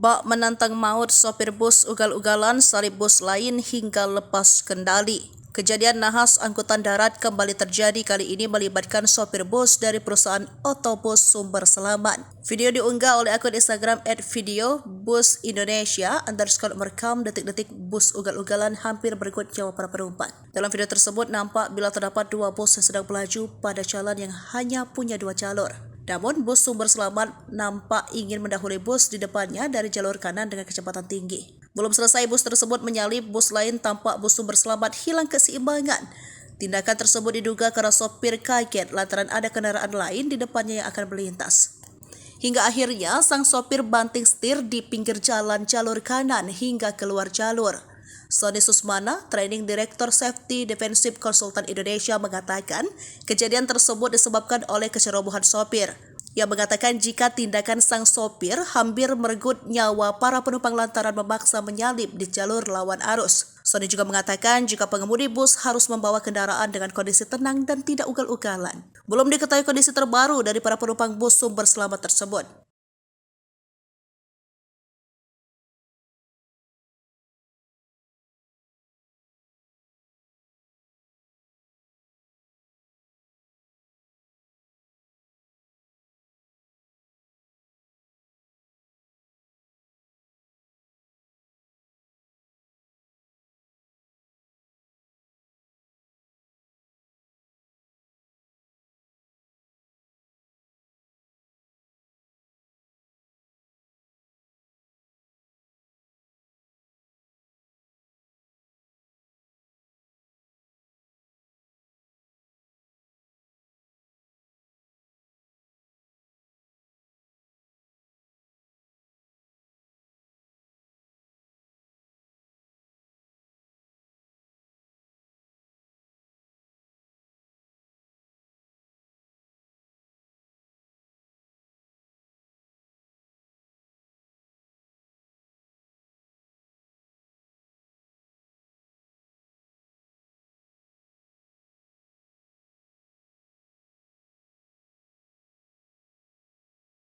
Bak menantang maut sopir bus ugal-ugalan salib bus lain hingga lepas kendali. Kejadian nahas angkutan darat kembali terjadi, kali ini melibatkan sopir bus dari perusahaan otobus Sumber Selamat. Video diunggah oleh akun Instagram @video_bus_Indonesia merekam detik-detik bus ugal-ugalan hampir merenggut nyawa para penumpang. Dalam video tersebut nampak bila terdapat dua bus yang sedang melaju pada jalan yang hanya punya dua jalur. Namun, bus Sumber Selamat nampak ingin mendahului bus di depannya dari jalur kanan dengan kecepatan tinggi. Belum selesai bus tersebut menyalip bus lain, tampak bus Sumber Selamat hilang keseimbangan. Tindakan tersebut diduga karena sopir kaget lantaran ada kendaraan lain di depannya yang akan melintas. Hingga akhirnya sang sopir banting setir di pinggir jalan jalur kanan hingga keluar jalur. Sony Susmana, Training Director Safety Defensive Consultant Indonesia, mengatakan kejadian tersebut disebabkan oleh kecerobohan sopir. Ia mengatakan jika tindakan sang sopir hampir merenggut nyawa para penumpang lantaran memaksa menyalip di jalur lawan arus. Sony juga mengatakan jika pengemudi bus harus membawa kendaraan dengan kondisi tenang dan tidak ugal-ugalan. Belum diketahui kondisi terbaru dari para penumpang bus Sumber Selamat tersebut.